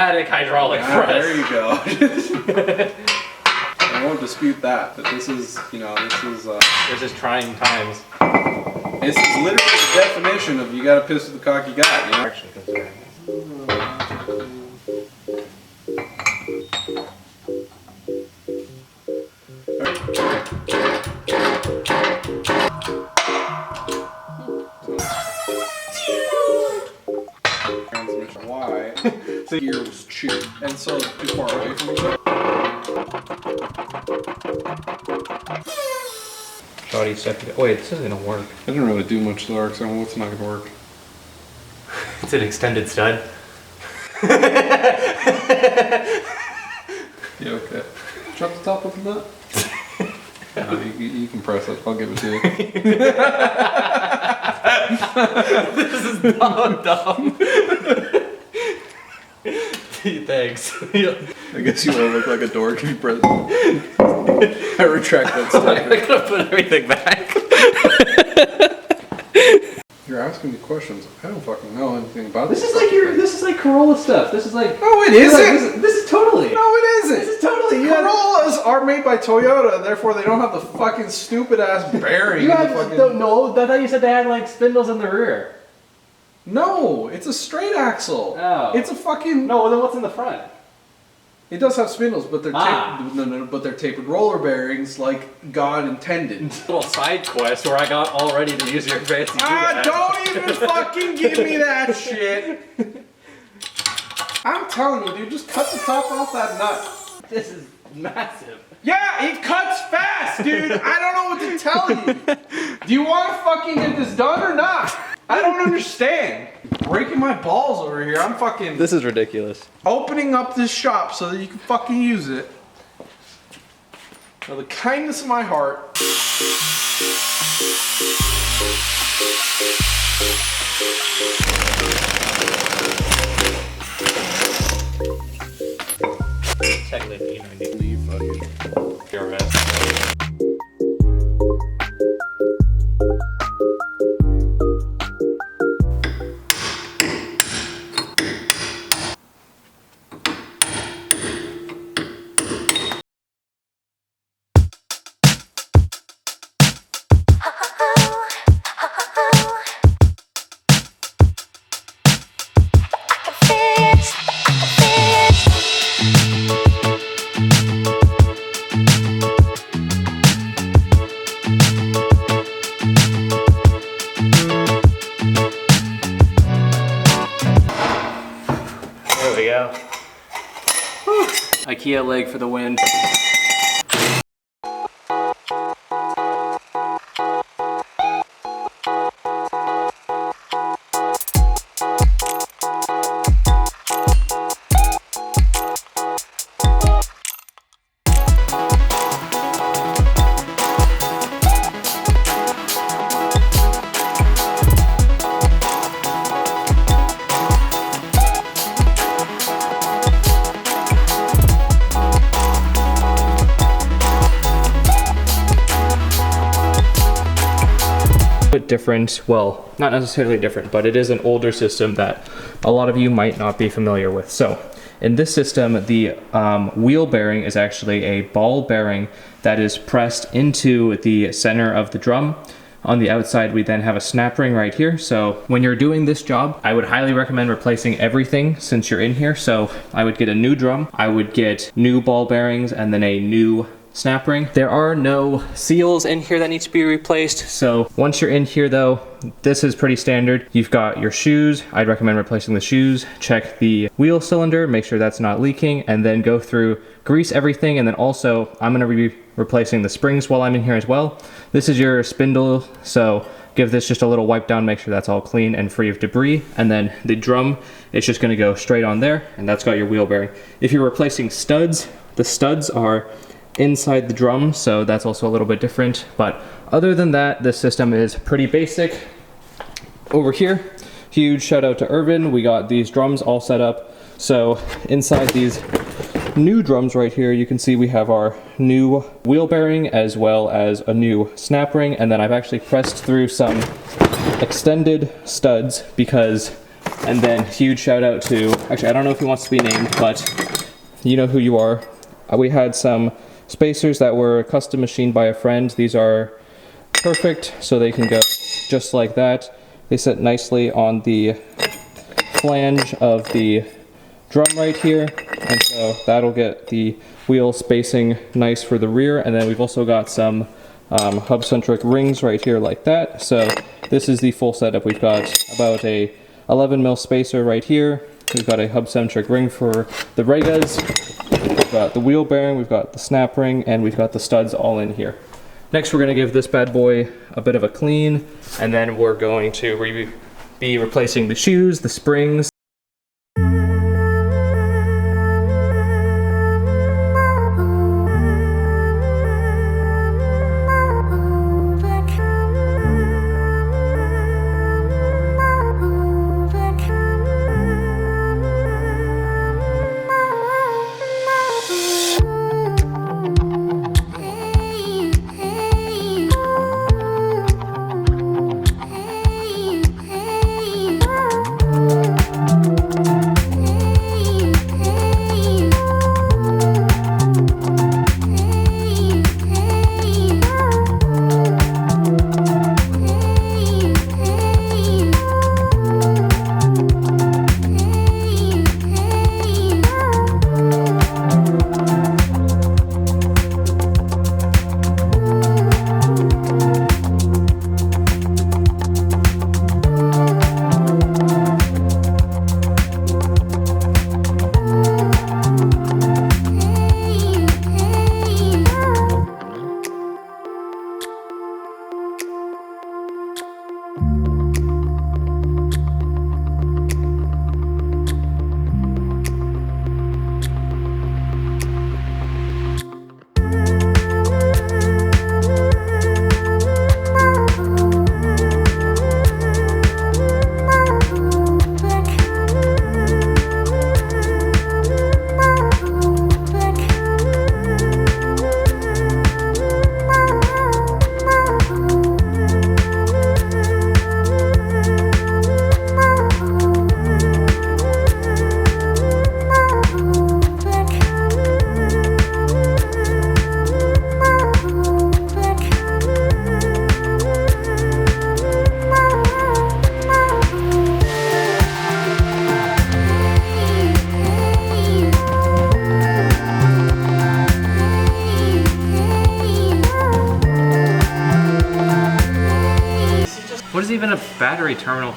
automatic hydraulic press. There you go. I won't dispute that, but this is, you know, this is trying times. This is literally the definition of you gotta piss with the cock you got, you know? Transmission Y, the gear was chewed, and so too far away from each other. Shoddy stuff. Wait, this isn't gonna work. I didn't really do much to the arc, so what's not gonna work? It's an extended stud. Yeah, okay. Drop the top of the nut. No, you can press it. I'll give it to you. This is dumb. Thanks. I guess you won't look like a dork if you press it. I retract that statement. I gotta put everything back. You're asking me questions. I don't fucking know anything about this. This is like Corolla stuff. This is like. No, it isn't. This is totally. No, it isn't. This is totally. Corollas are made by Toyota, therefore they don't have the fucking stupid ass bearing. You don't know. I thought you said they had like spindles in the rear. No, it's a straight axle. Oh. It's a fucking. No, then what's in the front? It does have spindles, but they're but they're tapered roller bearings like God intended. Little side quest where I got all ready to use your fancy. Don't even fucking give me that shit. I'm telling you, dude, just cut the top off that nut. This is massive. Yeah, it cuts fast, dude. I don't know what to tell you. Do you want to fucking get this done or not? I don't understand. Breaking my balls over here. I'm fucking. This is ridiculous. Opening up this shop so that you can fucking use it. Out of the kindness of my heart. Technically, you need Leave fucking. your rest. There we go. Whew. IKEA leg for the win. Bit different, well, not necessarily different, but it is an older system that a lot of you might not be familiar with. So in this system, the wheel bearing is actually a ball bearing that is pressed into the center of the drum. On the outside, we then have a snap ring right here. So when you're doing this job, I would highly recommend replacing everything since you're in here. So I would get a new drum, I would get new ball bearings, and then a new snap ring. There are no seals in here that need to be replaced. So once you're in here though, this is pretty standard. You've got your shoes. I'd recommend replacing the shoes. Check the wheel cylinder, make sure that's not leaking, and then go through, grease everything. And then also I'm gonna be replacing the springs while I'm in here as well. This is your spindle, so give this just a little wipe down, make sure that's all clean and free of debris. And then the drum, it's just gonna go straight on there, and that's got your wheel bearing. If you're replacing studs, the studs are inside the drum, so that's also a little bit different. But other than that, this system is pretty basic. Over here, huge shout out to Irvin. We got these drums all set up. So inside these new drums right here, you can see we have our new wheel bearing as well as a new snap ring. And then I've actually pressed through some extended studs because And then huge shout out to, actually I don't know if he wants to be named, but you know who you are. We had some spacers that were custom machined by a friend. These are perfect, so they can go just like that. They sit nicely on the flange of the drum right here, and so that'll get the wheel spacing nice for the rear. And then we've also got some hub-centric rings right here like that. So this is the full setup. We've got about a 11 mil spacer right here. We've got a hub-centric ring for the regas. We've got the wheel bearing, we've got the snap ring, and we've got the studs all in here. Next, we're going to give this bad boy a bit of a clean, and then we're going to be replacing the shoes, the springs. What is even a battery terminal?